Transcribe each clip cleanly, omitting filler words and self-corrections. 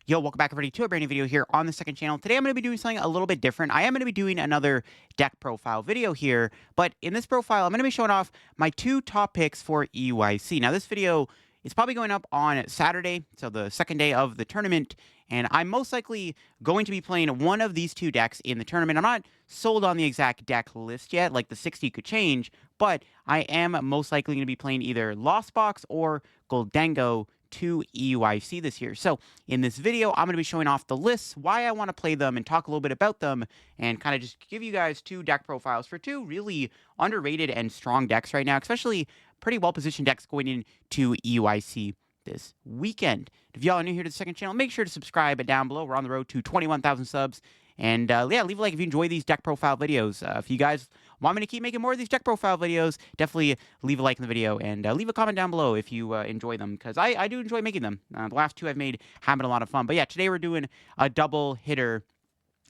Yo, welcome back everybody to a brand new video here on the second channel. Today I'm going to be doing something a little bit different. I am going to be doing another deck profile video here, but in this profile I'm going to be showing off my two top picks for EUIC. Now this video is probably going up on Saturday, so the second day of the tournament, and I'm most likely going to be playing one of these two decks in the tournament. I'm not sold on the exact deck list yet, like the 60 could change, but I am most likely going to be playing either Lost Box or Gholdengo to EUIC this year. So in this video, I'm going to be showing off the lists, why I want to play them, and talk a little bit about them, and kind of just give you guys two deck profiles for two really underrated and strong decks right now, especially pretty well-positioned decks going into EUIC this weekend. If y'all are new here to the second channel, make sure to subscribe down below. We're on the road to 21,000 subs. And yeah, leave a like if you enjoy these deck profile videos. If you guys want me to keep making more of these deck profile videos, definitely leave a like in the video and leave a comment down below if you enjoy them, because I do enjoy making them. The last two I've made have been a lot of fun. But yeah, today we're doing a double hitter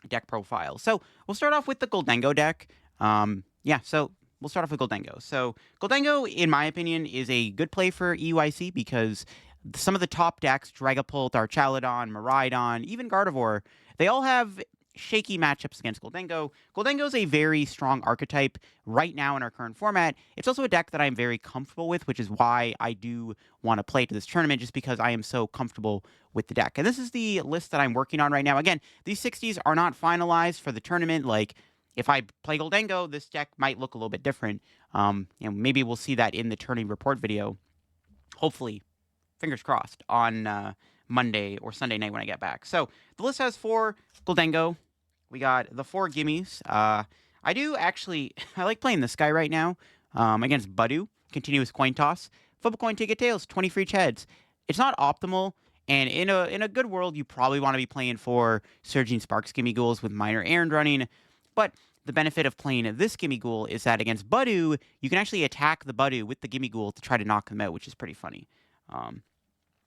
deck profile. So we'll start off with the Gholdengo deck. Yeah, so we'll start off with Gholdengo. So Gholdengo, in my opinion, is a good play for EUIC because some of the top decks, Dragapult, Archaludon, Miraidon, even Gardevoir, they all have shaky matchups against Gholdengo. Gholdengo is a very strong archetype right now in our current format. It's also a deck that I'm very comfortable with, which is why I do want to play to this tournament, just because I am so comfortable with the deck. And this is the list that I'm working on right now. Again, these 60s are not finalized for the tournament. Like, if I play Gholdengo, this deck might look a little bit different. Maybe we'll see that in the tourney report video. Hopefully, fingers crossed, on Monday or Sunday night when I get back. So the list has 4 Gholdengo. We got the 4 gimmies. I do actually, I like playing this guy right now against Budu. Continuous coin toss. Flip a coin, take a tails, 20 for each heads. It's not optimal, and in a good world, you probably want to be playing 4 Surging Sparks gimme ghouls with minor errand running. But the benefit of playing this gimme ghoul is that against Budu, you can actually attack the Budu with the gimme ghoul to try to knock them out, which is pretty funny.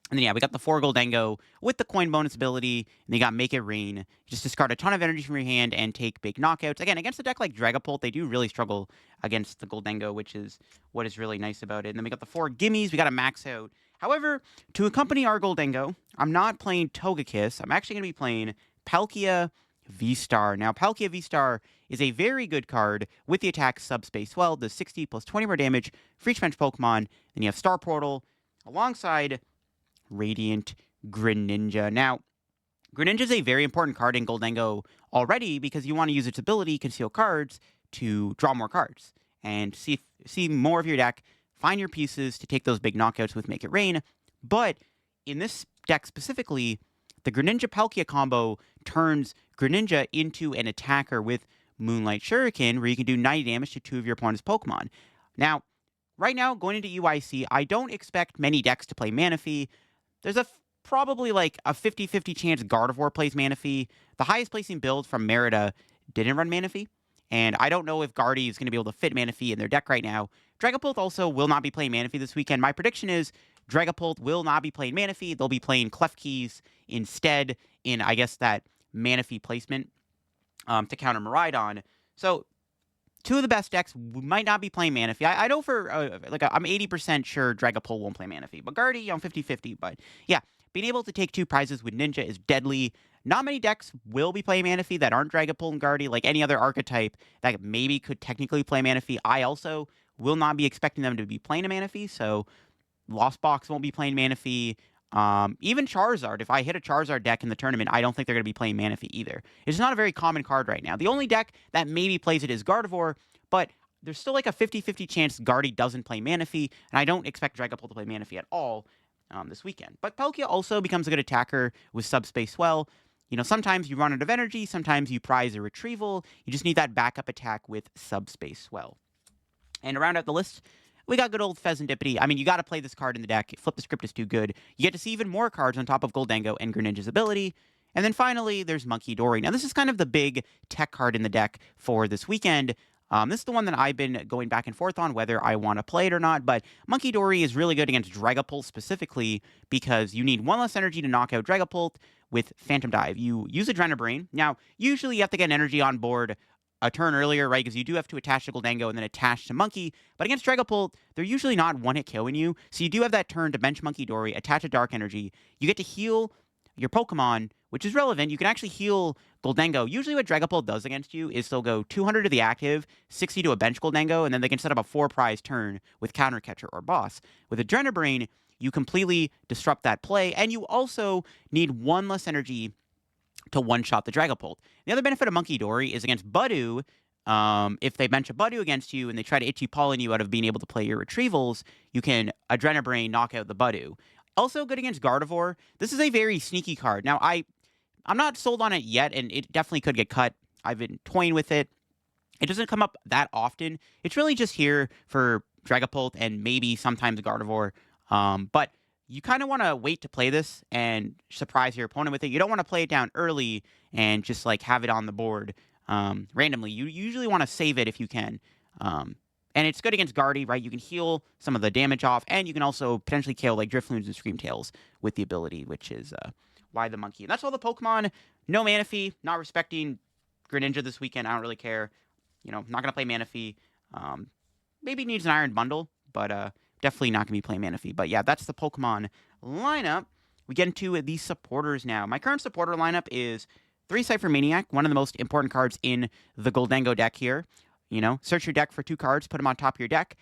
And then, yeah, we got the 4 Gholdengo with the coin bonus ability, and then you got Make It Rain. You just discard a ton of energy from your hand and take big knockouts. Again, against a deck like Dragapult, they do really struggle against the Gholdengo, which is what is really nice about it. And then we got the 4 gimmies. We got to max out. However, to accompany our Gholdengo, I'm not playing Togekiss. I'm actually going to be playing Palkia V-Star. Now, Palkia V-Star is a very good card with the attack Subspace Swell, does 60 plus 20 more damage for each bench Pokemon. Then you have Star Portal alongside Radiant Greninja. Now, Greninja is a very important card in Gholdengo already because you want to use its ability, Conceal Cards, to draw more cards and see more of your deck, find your pieces to take those big knockouts with Make It Rain. But in this deck specifically, the Greninja-Palkia combo turns Greninja into an attacker with Moonlight Shuriken, where you can do 90 damage to 2 of your opponent's Pokemon. Now, right now, going into EUIC, I don't expect many decks to play Manaphy. There's probably like a 50-50 chance Gardevoir plays Manaphy. The highest placing build from Merida didn't run Manaphy, and I don't know if Guardy is going to be able to fit Manaphy in their deck right now. Dragapult also will not be playing Manaphy this weekend. My prediction is Dragapult will not be playing Manaphy. They'll be playing Klefki's instead in, I guess, that Manaphy placement to counter Miraidon. So, 2 of the best decks might not be playing Manaphy. I know for, I'm 80% sure Dragapult won't play Manaphy. But Guardy, 50-50. But, yeah, being able to take 2 prizes with Ninja is deadly. Not many decks will be playing Manaphy that aren't Dragapult and Guardy. Like any other archetype that maybe could technically play Manaphy, I also will not be expecting them to be playing a Manaphy. So, Lost Box won't be playing Manaphy. Even Charizard, if I hit a Charizard deck in the tournament, I don't think they're going to be playing Manaphy either. It's not a very common card right now. The only deck that maybe plays it is Gardevoir, but there's still like a 50-50 chance Guardy doesn't play Manaphy, and I don't expect Dragapult to play Manaphy at all this weekend. But Palkia also becomes a good attacker with Subspace Swell. You know, sometimes you run out of energy, sometimes you prize a retrieval. You just need that backup attack with Subspace Swell. And to round out the list, we got good old Pheasantipity. I mean, you got to play this card in the deck. Flip the Script is too good. You get to see even more cards on top of Gholdengo and Greninja's ability. And then finally, there's Munkidori. Now, this is kind of the big tech card in the deck for this weekend. This is the one that I've been going back and forth on, whether I want to play it or not. But Munkidori is really good against Dragapult specifically because you need 1 less energy to knock out Dragapult with Phantom Dive. You use Adrenabrain. Now, usually you have to get energy on board a turn earlier, right? Because you do have to attach to Gholdengo and then attach to Monkey. But against Dragapult, they're usually not one-hit killing you. So you do have that turn to bench Munkidori, attach a Dark Energy. You get to heal your Pokemon, which is relevant. You can actually heal Gholdengo. Usually what Dragapult does against you is they'll go 200 to the active, 60 to a bench Gholdengo, and then they can set up a 4-prize turn with Counter Catcher or Boss. With Adrenabrain, you completely disrupt that play, and you also need 1 less energy to one-shot the Dragapult. The other benefit of Monkey Dory is against Budew. If they bench a Budew against you and they try to Itchy Pollen you out of being able to play your retrievals, you can Adrenabrain knock out the Budew. Also good against Gardevoir. This is a very sneaky card. Now, I'm not sold on it yet, and it definitely could get cut. I've been toying with it. It doesn't come up that often. It's really just here for Dragapult and maybe sometimes Gardevoir. But you kind of want to wait to play this and surprise your opponent with it. You don't want to play it down early and just like have it on the board randomly. You usually want to save it if you can. And it's good against Guardy, right? You can heal some of the damage off, and you can also potentially kill like Drifloons and Screamtails with the ability, which is why the monkey. And that's all the Pokemon. No Manaphy, not respecting Greninja this weekend. I don't really care. You know, not going to play Manaphy. Maybe needs an Iron Bundle, but definitely not going to be playing Manaphy. But yeah, that's the Pokemon lineup. We get into the supporters now. My current supporter lineup is 3 Cypher Maniac, one of the most important cards in the Gholdengo deck here. You know, search your deck for 2 cards, put them on top of your deck.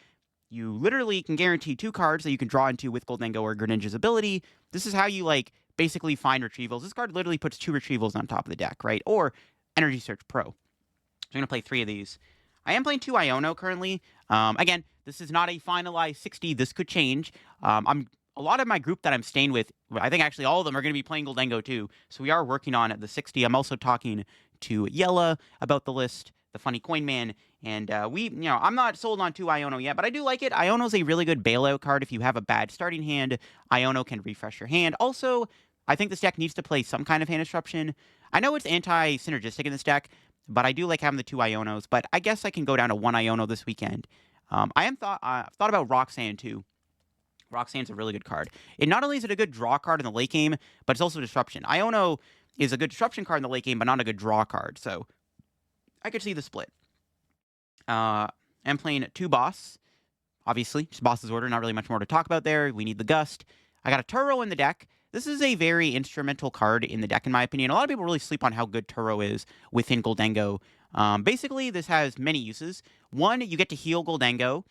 You literally can guarantee 2 cards that you can draw into with Gholdengo or Greninja's ability. This is how you, like, basically find retrievals. This card literally puts 2 retrievals on top of the deck, right? Or Energy Search Pro. So I'm going to play 3 of these. I am playing 2 Iono currently. Again, this is not a finalized 60. This could change. A lot of my group that I'm staying with, I think actually all of them are going to be playing Gholdengo too. So we are working on the 60. I'm also talking to Yella about the list, the Funny Coin Man, and I'm not sold on 2 Iono yet, but I do like it. Iono's a really good bailout card. If you have a bad starting hand, Iono can refresh your hand. Also, I think this deck needs to play some kind of hand disruption. I know it's anti-synergistic in this deck, but I do like having the 2 Ionos. But I guess I can go down to 1 Iono this weekend. I've thought about Roxanne too. Roxanne's a really good card. It not only is it a good draw card in the late game, but it's also disruption. Iono is a good disruption card in the late game, but not a good draw card. So I could see the split. I'm playing 2 Boss. Obviously, just Boss's Order. Not really much more to talk about there. We need the Gust. I got a Turo in the deck. This is a very instrumental card in the deck, in my opinion. A lot of people really sleep on how good Turo is within Gholdengo. Basically, this has many uses. One, you get to heal Gholdengo.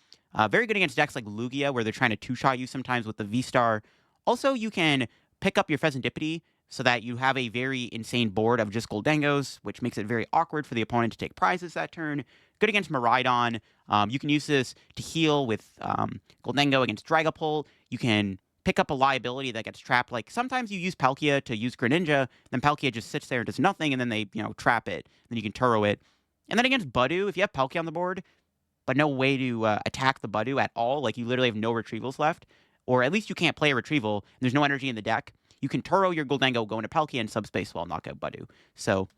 Very good against decks like Lugia, where they're trying to 2-shot you sometimes with the V-Star. Also, you can pick up your Pheasantipity so that you have a very insane board of just Gholdengos, which makes it very awkward for the opponent to take prizes that turn. Good against Miraidon. You can use this to heal with Gholdengo against Dragapult. You can pick up a liability that gets trapped. Like, sometimes you use Palkia to use Greninja, then Palkia just sits there and does nothing, and then they, trap it. Then you can Turo it. And then against Budew, if you have Palkia on the board, but no way to attack the Budew at all, like you literally have no retrievals left, or at least you can't play a retrieval, and there's no energy in the deck, you can Turo your Gholdengo, go into Palkia and subspace while knock out Budew. So,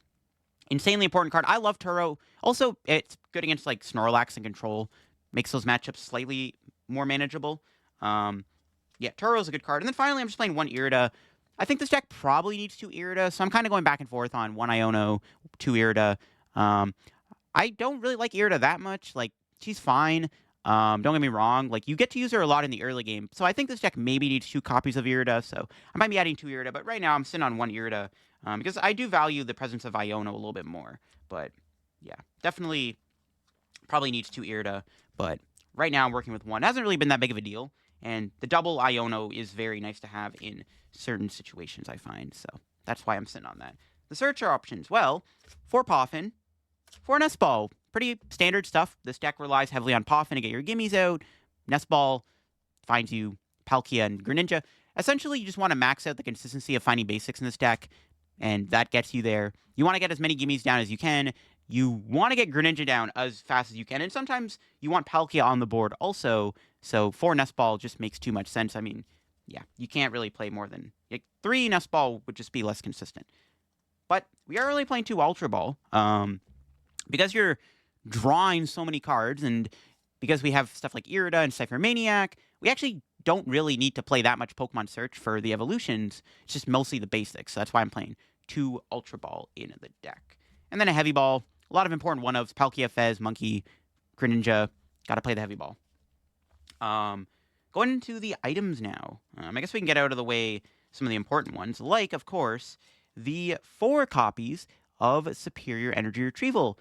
insanely important card. I love Turo. Also, it's good against like Snorlax and Control. Makes those matchups slightly more manageable. Yeah, Turo's a good card. And then finally, I'm just playing 1 Irida. I think this deck probably needs 2 Irida, so I'm kind of going back and forth on 1 Iono, 2 Irida. I don't really like Irida that much. Like, she's fine. Don't get me wrong. Like, you get to use her a lot in the early game. So I think this deck maybe needs 2 copies of Irida. So I might be adding 2 Irida. But right now, I'm sitting on 1 Irida. Because I do value the presence of Iono a little bit more. But, yeah. Definitely probably needs 2 Irida. But right now, I'm working with 1. It hasn't really been that big of a deal. And the double Iono is very nice to have in certain situations, I find. So that's why I'm sitting on that. The searcher options. Well, 4 Poffin. 4 Nest Ball. Pretty standard stuff. This deck relies heavily on Poffin to get your gimmies out. Nest Ball finds you Palkia and Greninja. Essentially, you just want to max out the consistency of finding basics in this deck, and that gets you there. You want to get as many gimmies down as you can. You want to get Greninja down as fast as you can, and sometimes you want Palkia on the board also, so 4 Nest Ball just makes too much sense. I mean, yeah, you can't really play more than... 3 Nest Ball would just be less consistent. But we are really playing 2 Ultra Ball. Because you're drawing so many cards, and because we have stuff like Irida and Cypher Maniac, we actually don't really need to play that much Pokemon Search for the evolutions. It's just mostly the basics, so that's why I'm playing 2 Ultra Ball in the deck. And then a Heavy Ball. A lot of important one-ofs. Palkia, Fez, Monkey, Greninja. Gotta play the Heavy Ball. Going into the items now. I guess we can get out of the way some of the important ones, like, of course, the 4 copies of Superior Energy Retrieval.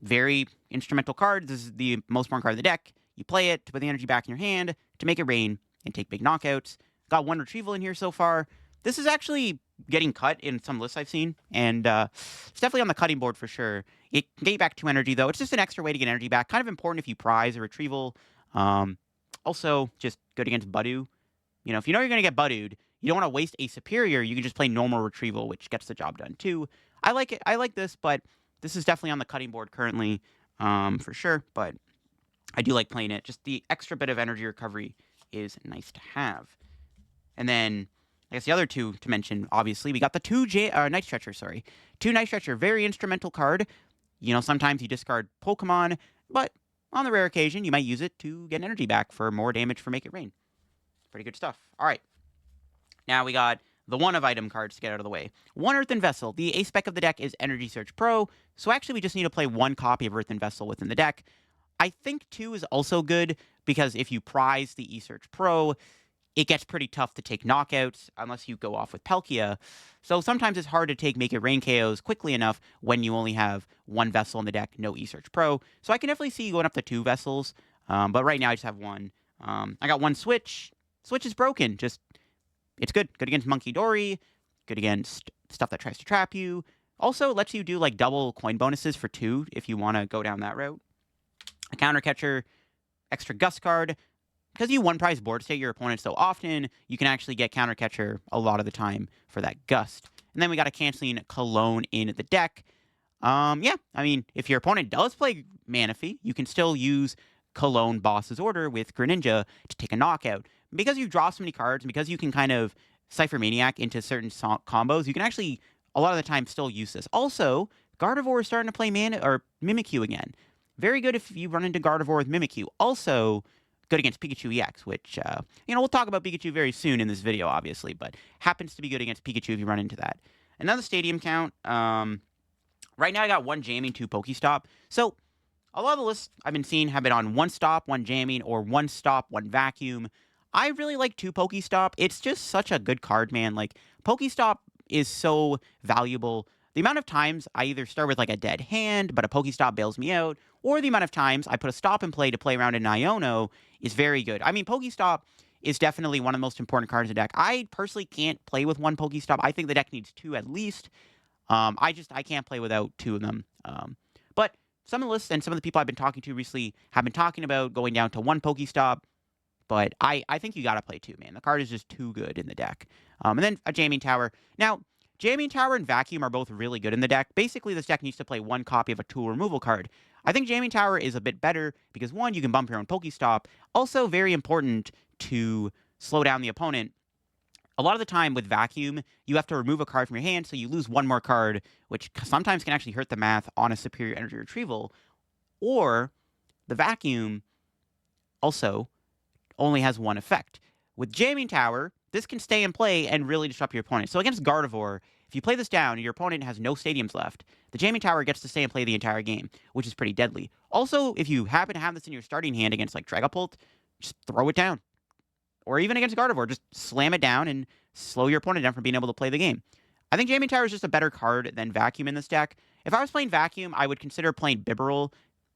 Very instrumental card. This is the most important card in the deck. You play it to put the energy back in your hand, to make it rain, and take big knockouts. Got 1 retrieval in here so far. This is actually getting cut in some lists I've seen, and it's definitely on the cutting board for sure. It can get you back 2 energy, though. It's just an extra way to get energy back. Kind of important if you prize a retrieval. Also, just good against Budu. You know, if you know you're going to get Budu'd, you don't want to waste a Superior. You can just play normal retrieval, which gets the job done, too. I like it. I like this, but this is definitely on the cutting board currently, for sure. But I do like playing it. Just the extra bit of energy recovery is nice to have. And then, I guess the other 2 to mention, obviously, we got the 2 Night Stretcher, sorry. 2 Night Stretcher, very instrumental card. You know, sometimes you discard Pokemon, but on the rare occasion, you might use it to get energy back for more damage for Make It Rain. Pretty good stuff. All right. Now we got the 1 of item cards to get out of the way. 1 Earthen Vessel. The ace spec of the deck is Energy Search Pro, so actually we just need to play 1 copy of Earthen Vessel within the deck. I think 2 is also good, because if you prize the E-Search Pro, it gets pretty tough to take knockouts unless you go off with Palkia. So sometimes it's hard to take Make It Rain KOs quickly enough when you only have 1 Vessel in the deck, no E-Search Pro. So I can definitely see you going up to 2 Vessels, but right now I just have 1. I got 1 Switch. Switch is broken, just... It's good. Good against Monkey Dory. Good against stuff that tries to trap you. Also, lets you do, like, double coin bonuses for 2 if you want to go down that route. A Counter Catcher. Extra Gust card. Because you one-prize board state your opponent so often, you can actually get Counter Catcher a lot of the time for that Gust. And then we got a Canceling Cologne in the deck. Yeah, I mean, if your opponent does play Manaphy, you can still use Cologne Boss's Order with Greninja to take a knockout. Because you draw so many cards, and because you can kind of Cypher Maniac into certain combos, you can actually, a lot of the time, still use this. Also, Gardevoir is starting to play Mimikyu again. Very good if you run into Gardevoir with Mimikyu. Also, good against Pikachu EX, which, you know, we'll talk about Pikachu very soon in this video, obviously, but happens to be good against Pikachu if you run into that. Another stadium count. Right now I got 1 jamming, 2 Pokestop. So, a lot of the lists I've been seeing have been on 1 stop, 1 jamming, or 1 stop, 1 vacuum. I really like 2 Pokestop. It's just such a good card, man. Like, Pokestop is so valuable. The amount of times I either start with, like, a dead hand, but a Pokestop bails me out, or the amount of times I put a stop in play to play around in Iono is very good. I mean, Pokestop is definitely one of the most important cards in the deck. I personally can't play with 1 Pokestop. I think the deck needs 2 at least. I can't play without 2 of them. But some of the lists and some of the people I've been talking to recently have been talking about going down to 1 Pokestop. But I think you gotta play 2, man. The card is just too good in the deck. And then a Jamming Tower. Now, Jamming Tower and Vacuum are both really good in the deck. Basically, this deck needs to play 1 copy of a tool removal card. I think Jamming Tower is a bit better because, 1, you can bump your own Pokestop. Also, very important to slow down the opponent. A lot of the time with Vacuum, you have to remove a card from your hand, so you lose 1 more card, which sometimes can actually hurt the math on a Superior Energy Retrieval. Or, the Vacuum also only has 1 effect. With Jamming Tower, this can stay in play and really disrupt your opponent. So against Gardevoir, if you play this down and your opponent has no stadiums left, the Jamming Tower gets to stay and play the entire game, which is pretty deadly. Also, if you happen to have this in your starting hand against, like, Dragapult, just throw it down. Or even against Gardevoir, just slam it down and slow your opponent down from being able to play the game. I think Jamming Tower is just a better card than Vacuum in this deck. If I was playing Vacuum, I would consider playing Bibarel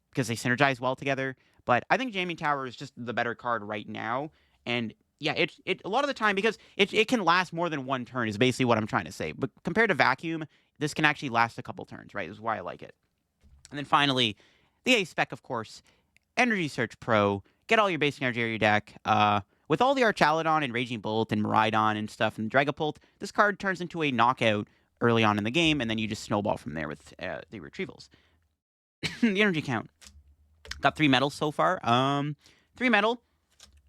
because they synergize well together. But I think Jamming Tower is just the better card right now. And yeah, it a lot of the time, because it can last more than 1 turn is basically what I'm trying to say. But compared to Vacuum, this can actually last a couple turns, right? This is why I like it. And then finally, the ace spec, of course, Energy Search Pro. Get all your basic energy out of your deck. With all the Archaludon and Raging Bolt and Miraidon and stuff and Dragapult, this card turns into a knockout early on in the game, and then you just snowball from there with the retrievals. The energy count. Got 3 metals so far. 3 metal,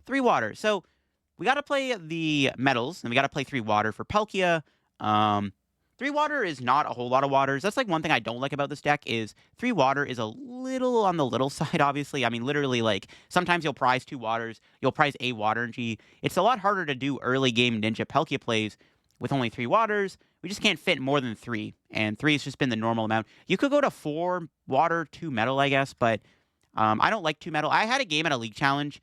3 water. So we got to play the metals, and we got to play 3 water for Palkia. 3 water is not a whole lot of waters. That's like one thing I don't like about this deck is 3 water is a little on the little side, obviously. I mean, literally, like, sometimes you'll prize 2 waters. You'll prize a water energy. It's a lot harder to do early game Ninja Palkia plays with only 3 waters. We just can't fit more than 3, and 3 has just been the normal amount. You could go to 4 water, 2 metal, I guess, but I don't like 2 metal. I had a game at a League Challenge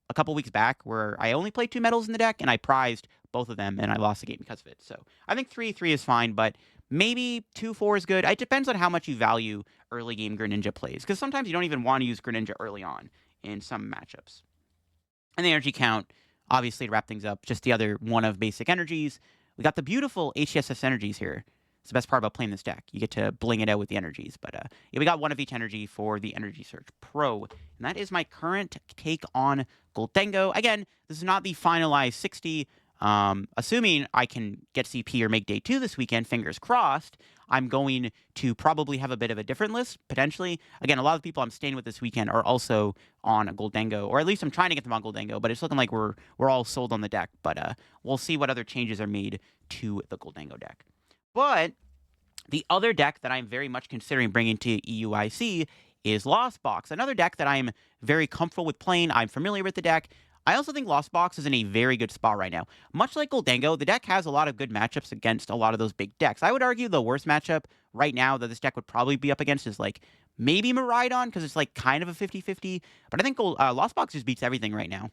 a couple weeks back where I only played 2 metals in the deck, and I prized both of them, and I lost the game because of it. So I think 3-3 is fine, but maybe 2-4 is good. It depends on how much you value early game Greninja plays, because sometimes you don't even want to use Greninja early on in some matchups. And the energy count, obviously, to wrap things up, just the other one of basic energies. We got the beautiful HSS energies here. It's the best part about playing this deck. You get to bling it out with the energies. But yeah, we got one of each energy for the Energy Surge Pro. And that is my current take on Gholdengo. Again, this is not the finalized 60. Assuming I can get CP or make day 2 this weekend, fingers crossed, I'm going to probably have a bit of a different list, potentially. Again, a lot of people I'm staying with this weekend are also on a Gholdengo, or at least I'm trying to get them on Gholdengo, but it's looking like we're all sold on the deck. But we'll see what other changes are made to the Gholdengo deck. But the other deck that I'm very much considering bringing to EUIC is Lost Box, another deck that I'm very comfortable with playing. I'm familiar with the deck. I also think Lost Box is in a very good spot right now. Much like Gholdengo, the deck has a lot of good matchups against a lot of those big decks. I would argue the worst matchup right now that this deck would probably be up against is like maybe Miraidon, because it's like kind of a 50-50. But I think Lost Box just beats everything right now.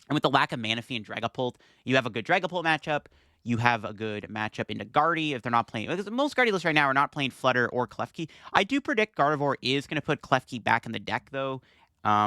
And with the lack of Manaphy and Dragapult, you have a good Dragapult matchup. You have a good matchup into Guardy if they're not playing. Because most Guardy lists right now are not playing Flutter or Klefki. I do predict Gardevoir is going to put Klefki back in the deck, though,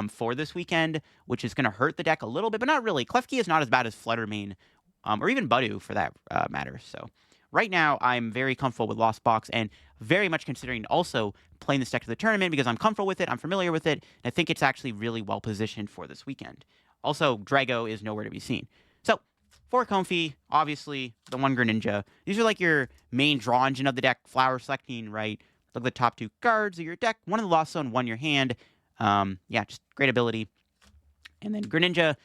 for this weekend, which is going to hurt the deck a little bit, but not really. Klefki is not as bad as Flutter main, or even Budu for that matter. So right now, I'm very comfortable with Lost Box and very much considering also playing this deck to the tournament because I'm comfortable with it, I'm familiar with it, and I think it's actually really well positioned for this weekend. Also, Drago is nowhere to be seen. So, for Comfy, obviously, the one Greninja. These are like your main draw engine of the deck, flower selecting, right? Look at the top 2 cards of your deck. One in the Lost Zone, one in your hand. Yeah, just great ability. And then Greninja.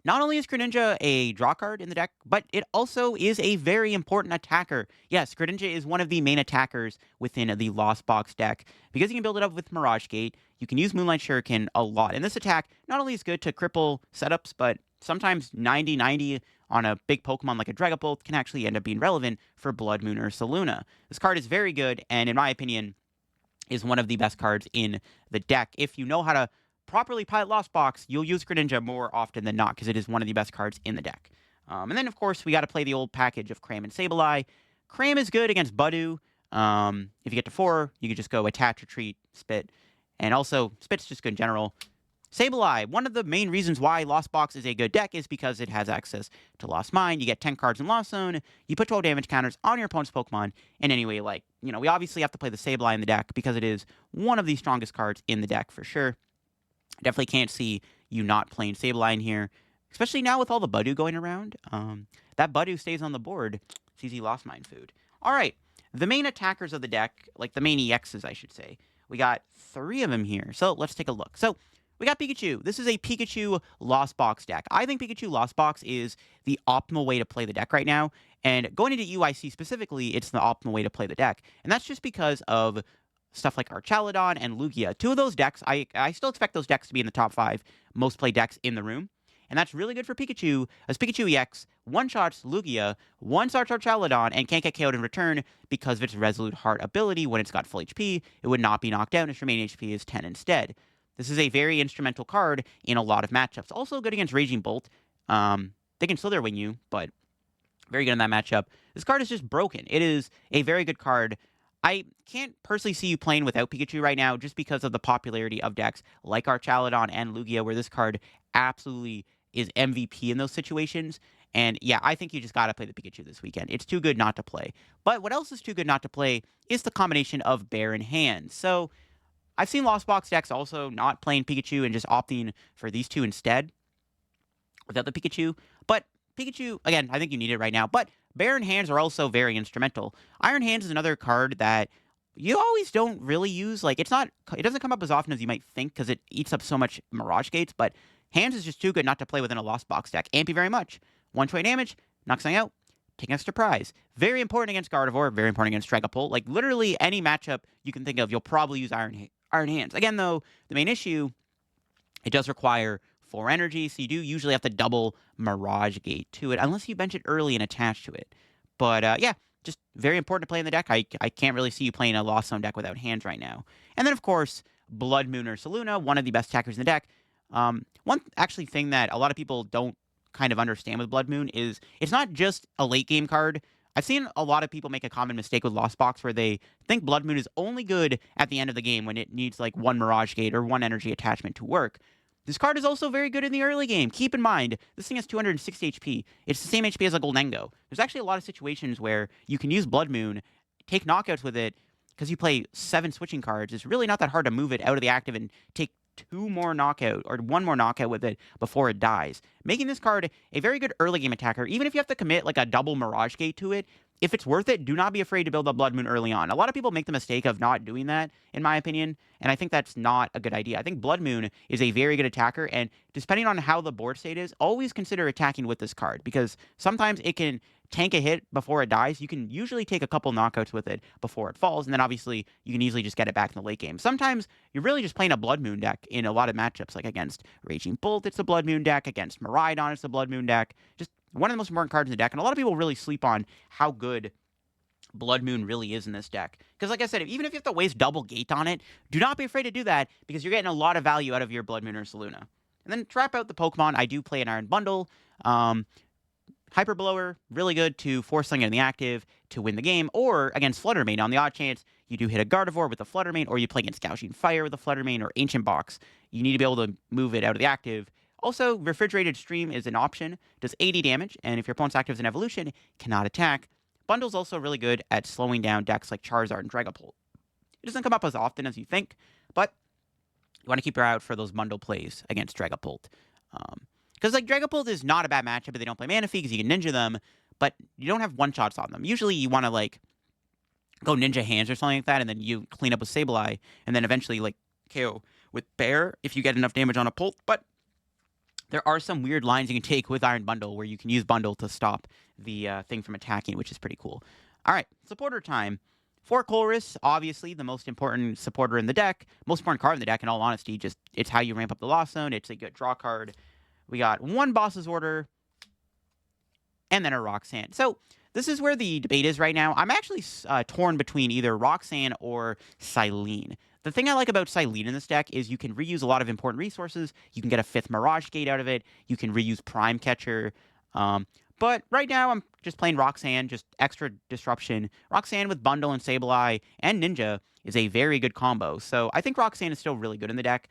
Not only is Greninja a draw card in the deck, but it also is a very important attacker. Yes, Greninja is one of the main attackers within the Lost Box deck. Because you can build it up with Mirage Gate, you can use Moonlight Shuriken a lot. And this attack not only is good to cripple setups, but sometimes 90-90 on a big Pokemon like a Dragapult can actually end up being relevant for Blood Moon or Saluna. This card is very good, and in my opinion, is one of the best cards in the deck. If you know how to properly pilot Lost Box, you'll use Greninja more often than not because it is one of the best cards in the deck. And then, of course, we got to play the old package of Cram and Sableye. Cram is good against Budu. If you get to 4, you can just go Attach, Retreat, Spit. And also, Spit's just good in general. Sableye, one of the main reasons why Lost Box is a good deck is because it has access to Lost Mine. You get 10 cards in Lost Zone, you put 12 damage counters on your opponent's Pokemon, and anyway, like, you know, we obviously have to play the Sableye in the deck because it is one of the strongest cards in the deck for sure. Definitely can't see you not playing Sableye in here, especially now with all the Budu going around. That Budu stays on the board. It's easy Lost Mine food. All right, the main attackers of the deck, like the main EXs, I should say. We got 3 of them here, so let's take a look. So we got Pikachu. This is a Pikachu Lost Box deck. I think Pikachu Lost Box is the optimal way to play the deck right now, and going into UIC specifically, it's the optimal way to play the deck, and that's just because of stuff like Archaludon and Lugia. 2 of those decks, I still expect those decks to be in the top 5 most played decks in the room. And that's really good for Pikachu, as Pikachu EX one-shots Lugia, one-shots Archaludon, and can't get KO'd in return because of its Resolute Heart ability. When it's got full HP, it would not be knocked down. Its remaining HP is 10 instead. This is a very instrumental card in a lot of matchups. Also good against Raging Bolt. They can Slither Wing you, but very good in that matchup. This card is just broken. It is a very good card. I can't personally see you playing without Pikachu right now just because of the popularity of decks like Archaludon and Lugia, where this card absolutely is MVP in those situations. And yeah, I think you just got to play the Pikachu this weekend. It's too good not to play. But what else is too good not to play is the combination of Barren Hands. So I've seen Lost Box decks also not playing Pikachu and just opting for these 2 instead without the Pikachu. But Pikachu, again, I think you need it right now. But Barren Hands are also very instrumental. Iron Hands is another card that you always don't really use. Like, it doesn't come up as often as you might think because it eats up so much Mirage Gates, but Hands is just too good not to play within a Lost Box deck. Ampy very much. 120 damage, knocks something out, take an extra prize. Very important against Gardevoir, very important against Dragapult. Like, literally any matchup you can think of, you'll probably use Iron Hands. Again, though, the main issue, it does require 4 energy, so you do usually have to double Mirage Gate to it, unless you bench it early and attach to it. But yeah, just very important to play in the deck. I can't really see you playing a Lost Zone deck without Hands right now. And then, of course, Blood Moon or Saluna, one of the best attackers in the deck. One actually thing that a lot of people don't kind of understand with Blood Moon is it's not just a late game card. I've seen a lot of people make a common mistake with Lost Box where they think Blood Moon is only good at the end of the game when it needs like one Mirage Gate or one energy attachment to work. This card is also very good in the early game. Keep in mind, this thing has 260 HP. It's the same HP as a Gholdengo. There's actually a lot of situations where you can use Blood Moon, take knockouts with it, because you play 7 switching cards. It's really not that hard to move it out of the active and take 2 more knockout or 1 more knockout with it before it dies, making this card a very good early game attacker. Even if you have to commit like a double Mirage Gate to it, if it's worth it, do not be afraid to build up Blood Moon early on. A lot of people make the mistake of not doing that, in my opinion, and I think that's not a good idea. I think Blood Moon is a very good attacker, and depending on how the board state is, always consider attacking with this card, because sometimes it can tank a hit before it dies. You can usually take a couple knockouts with it before it falls, and then obviously you can easily just get it back in the late game. Sometimes you're really just playing a Blood Moon deck in a lot of matchups, like against Raging Bolt, it's a Blood Moon deck, against Miraidon, it's a Blood Moon deck. Just one of the most important cards in the deck, and a lot of people really sleep on how good Blood Moon really is in this deck. Because like I said, even if you have to waste double gate on it, do not be afraid to do that, because you're getting a lot of value out of your Blood Moon or Saluna. And then trap out the Pokemon. I do play an Iron Bundle. Hyper Blower, really good to force something in the active to win the game, or against Flutter Mane on the odd chance you do hit a Gardevoir with a Flutter Mane, or you play against Gouging Fire with a Flutter Mane, or Ancient Box. You need to be able to move it out of the active. Also, Refrigerated Stream is an option, does 80 damage, and if your opponent's active is an evolution, cannot attack. Bundle's also really good at slowing down decks like Charizard and Dragapult. It doesn't come up as often as you think, but you want to keep your eye out for those bundle plays against Dragapult. Because like Dragapult is not a bad matchup, but they don't play Manaphy because you can Ninja them, but you don't have one-shots on them. Usually you want to like go Ninja Hands or something like that, and then you clean up with Sableye, and then eventually like KO with Bear if you get enough damage on a Pult. But there are some weird lines you can take with Iron Bundle where you can use Bundle to stop the thing from attacking, which is pretty cool. All right, supporter time. For Colress, obviously the most important supporter in the deck, most important card in the deck, in all honesty. Just it's how you ramp up the Lost Zone. It's a good draw card. We got one Boss's Order, and then a Roxanne. So this is where the debate is right now. I'm actually torn between either Roxanne or Silene. The thing I like about Silene in this deck is you can reuse a lot of important resources. You can get a 5th Mirage Gate out of it. You can reuse Prime Catcher. But right now I'm just playing Roxanne, just extra disruption. Roxanne with Bundle and Sableye and Ninja is a very good combo. So I think Roxanne is still really good in the deck.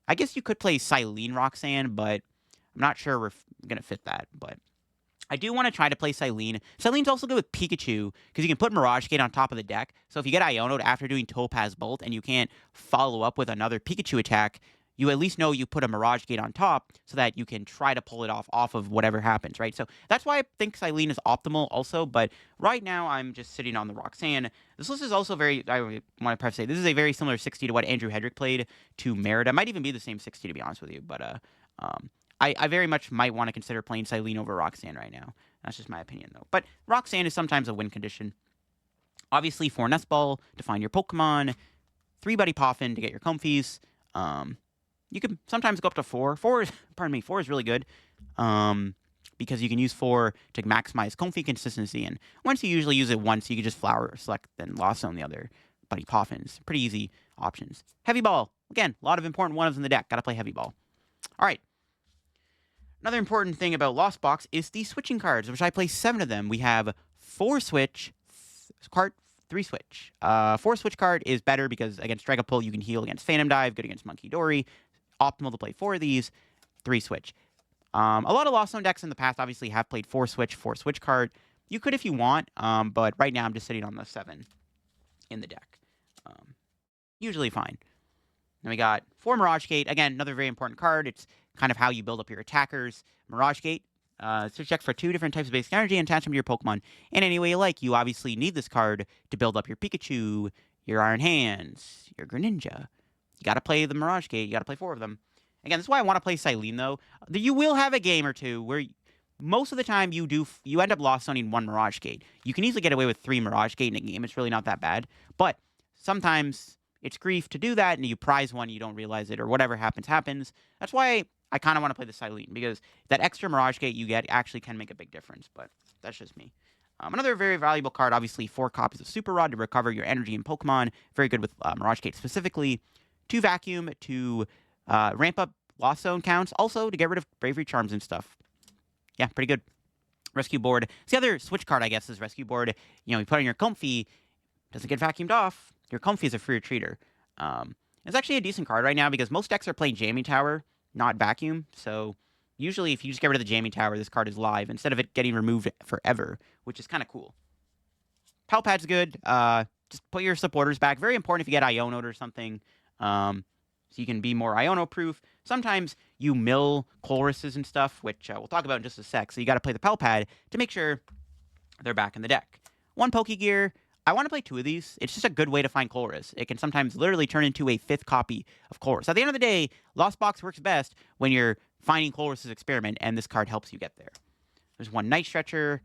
I guess you could play Silene Roxanne, but I'm not sure we're going to fit that. But I do want to try to play Silene. Silene's also good with Pikachu, because you can put Mirage Gate on top of the deck. So if you get Iono'd after doing Topaz Bolt and you can't follow up with another Pikachu attack, you at least know you put a Mirage Gate on top so that you can try to pull it off of whatever happens, right? So that's why I think Silene is optimal also, but right now I'm just sitting on the Roxanne. This list is also very, I want to preface say, this is a very similar 60 to what Andrew Hedrick played to Merida. Might even be the same 60 to be honest with you, but I very much might want to consider playing Silene over Roxanne right now. That's just my opinion, though. But Roxanne is sometimes a win condition. Obviously, 4 Nest Ball to find your Pokemon, 3 Buddy Poffin to get your Comfies. You can sometimes go up to 4. 4 is really good, because you can use 4 to maximize Comfy consistency. And once you usually use it once, you can just Flower Select, then Lost Zone the other Buddy Poffins. Pretty easy options. Heavy Ball. Again, a lot of important ones in the deck. Gotta play Heavy Ball. All right. Another important thing about Lost Box is the switching cards, which I play 7 of them. We have 4 switch, 3 switch. 4 switch card is better because against Dragapult you can heal against Phantom Dive, good against Monkey Dory. Optimal to play 4 of these. 3 switch. A lot of Lost Zone decks in the past obviously have played 4 switch card. You could if you want, but right now I'm just sitting on the 7 in the deck. Usually fine. Then we got 4 Mirage Gate. Again, another very important card. It's kind of how you build up your attackers. Mirage Gate, search deck for 2 different types of basic energy and attach them to your Pokemon in any way you like. You obviously need this card to build up your Pikachu, your Iron Hands, your Greninja. You got to play the Mirage Gate. You got to play 4 of them. Again, that's why I want to play Silene, though. You will have a game or two where most of the time you end up Lost Zoning 1 Mirage Gate. You can easily get away with 3 Mirage Gate in a game. It's really not that bad. But sometimes it's grief to do that, and you prize one, you don't realize it, or whatever happens. That's why I kind of want to play the Silene, because that extra Mirage Gate you get actually can make a big difference, but that's just me. Another very valuable card, obviously, 4 copies of Super Rod to recover your energy in Pokemon. Very good with Mirage Gate specifically. 2 Vacuum to ramp up Lost Zone counts, also to get rid of Bravery Charms and stuff. yeah, pretty good. Rescue Board. It's the other Switch card, I guess, is Rescue Board. You put on your Comfy, doesn't get vacuumed off. Your Comfy is a free retreater. It's actually a decent card right now because most decks are playing Jamming Tower, not Vacuum. So usually if you just get rid of the Jamming Tower, this card is live instead of it getting removed forever, which is kind of cool. Pal Pad's good. Just put your supporters back. Very important if you get Iono'd or something. So you can be more Iono-proof. Sometimes you mill Choluses and stuff, which we'll talk about in just a sec. So you got to play the Pal Pad to make sure they're back in the deck. One Pokegear. I want to play 2 of these. It's just a good way to find Colress. It can sometimes literally turn into a 5th copy of Colress. At the end of the day, Lost Box works best when you're finding Colress's experiment, and this card helps you get there. There's one Night Stretcher.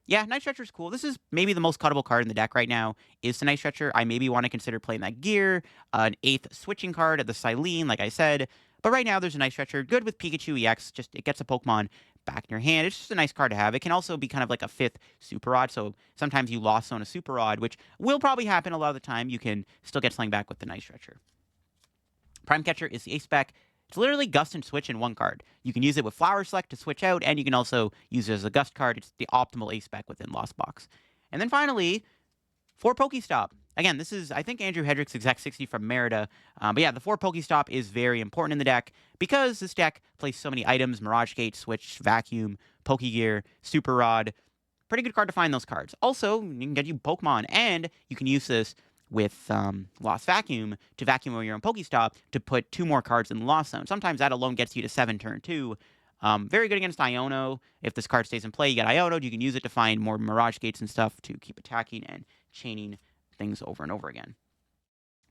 Yeah, Night Stretcher's cool. This is maybe the most cuttable card in the deck right now, is the Night Stretcher. I maybe want to consider playing that gear, an 8th switching card at the Silene, like I said. But right now, there's a Night Stretcher. Good with Pikachu EX. Just, it gets a Pokemon back in your hand. It's just a nice card to have. It can also be kind of like a 5th Super Rod, so sometimes you lost on a Super Rod, which will probably happen a lot of the time. You can still get something back with the Night Stretcher. Prime Catcher is the Ace Spec. It's literally Gust and Switch in one card. You can use it with Flower Select to switch out, and you can also use it as a Gust card. It's the optimal Ace Spec within Lost Box. And then finally, 4 Pokestop. Again, this is, I think, Andrew Hedrick's Exec 60 from Merida. But yeah, the 4 Pokestop is very important in the deck because this deck plays so many items: Mirage Gate, Switch, Vacuum, Pokegear, Super Rod. Pretty good card to find those cards. Also, you can get you Pokemon, and you can use this with Lost Vacuum to vacuum over your own Pokestop to put 2 more cards in the Lost Zone. Sometimes that alone gets you to 7 turn 2. Very good against Iono. If this card stays in play, you get Iono'd. You can use it to find more Mirage Gates and stuff to keep attacking and chaining things over and over again.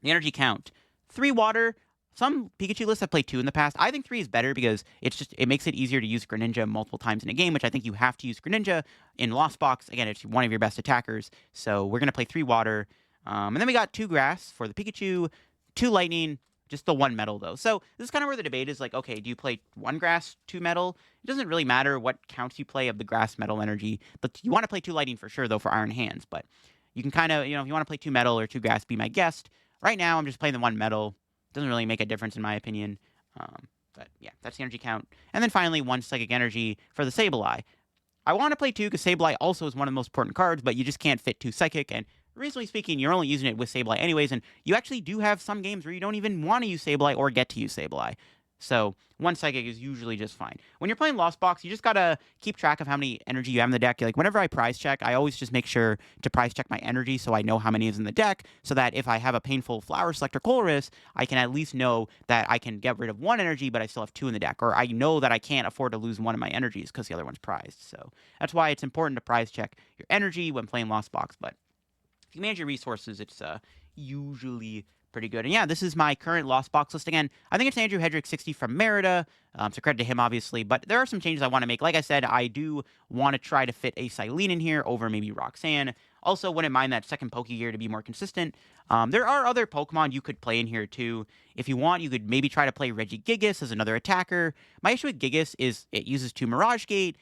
The energy count. 3 water. Some Pikachu lists have played 2 in the past. I think 3 is better because it makes it easier to use Greninja multiple times in a game, which I think you have to use Greninja in Lost Box. Again, it's one of your best attackers. So we're going to play 3 water. And then we got 2 grass for the Pikachu, 2 lightning, just the 1 metal, though. So this is kind of where the debate is like, okay, do you play 1 grass, 2 metal? It doesn't really matter what counts you play of the grass metal energy, but you want to play 2 lightning for sure, though, for Iron Hands. But you can kind of, if you want to play 2 metal or 2 grass, be my guest. Right now, I'm just playing the 1 metal. Doesn't really make a difference in my opinion. But yeah, that's the energy count. And then finally, 1 psychic energy for the Sableye. I want to play 2 because Sableye also is one of the most important cards, but you just can't fit 2 psychic, and reasonably speaking, you're only using it with Sableye anyways, and you actually do have some games where you don't even want to use Sableye or get to use Sableye. So 1 psychic is usually just fine. When you're playing Lost Box, you just gotta keep track of how many energy you have in the deck. Like whenever I prize check, I always just make sure to prize check my energy so I know how many is in the deck, so that if I have a painful Flower Select or Colress, I can at least know that I can get rid of 1 energy, but I still have 2 in the deck, or I know that I can't afford to lose 1 of my energies because the other one's prized. So that's why it's important to prize check your energy when playing Lost Box. But if you manage your resources, it's usually pretty good. And yeah, this is my current Lost Box list. Again, I think it's Andrew Hedrick 60 from Merida, so credit to him, obviously. But there are some changes I want to make. Like I said, I do want to try to fit a Silene in here over maybe Roxanne. Also, wouldn't mind that second Pokegear to be more consistent. There are other Pokemon you could play in here, too. If you want, you could maybe try to play Regigigas as another attacker. My issue with Gigas is it uses 2 Mirage Gate.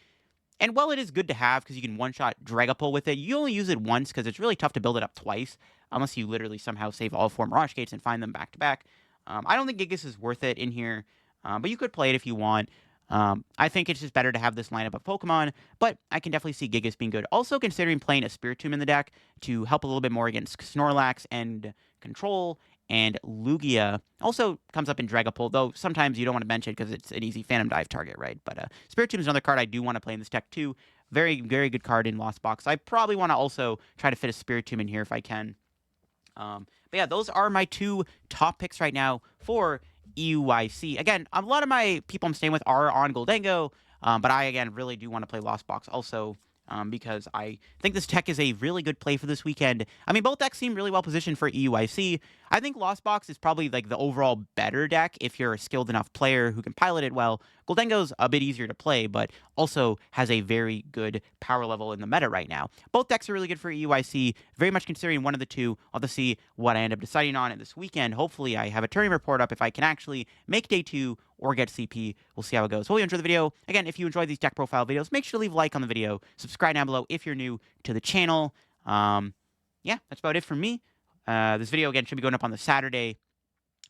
And while it is good to have because you can one-shot Dragapult with it, you only use it once because it's really tough to build it up twice, unless you literally somehow save all 4 Mirage Gates and find them back-to-back. I don't think Gigas is worth it in here, but you could play it if you want. I think it's just better to have this lineup of Pokemon, but I can definitely see Gigas being good. Also considering playing a Spiritomb in the deck to help a little bit more against Snorlax and Control, and Lugia also comes up in Dragapult, though sometimes you don't want to bench it because it's an easy Phantom Dive target, right? But Spiritomb is another card I do want to play in this deck, too. Very, very good card in Lost Box. I probably want to also try to fit a Spiritomb in here if I can. But yeah, those are my 2 top picks right now for EUIC. Again, a lot of my people I'm staying with are on Gholdengo, but I, again, really do want to play Lost Box also. Because I think this deck is a really good play for this weekend. I mean, both decks seem really well positioned for EUIC. I think Lost Box is probably like the overall better deck if you're a skilled enough player who can pilot it well. Gholdengo's a bit easier to play, but also has a very good power level in the meta right now. Both decks are really good for EUIC. Very much considering one of the 2. I'll have to see what I end up deciding on this weekend. Hopefully, I have a tourney report up if I can actually make day 2 or get CP. We'll see how it goes. Hope you enjoyed the video. Again, if you enjoyed these deck profile videos, make sure to leave a like on the video. Subscribe down below if you're new to the channel. Yeah, that's about it from me. This video, again, should be going up on the Saturday.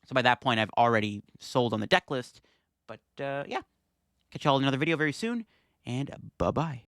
So by that point, I've already sold on the deck list. But, yeah. Catch y'all in another video very soon. and bye-bye.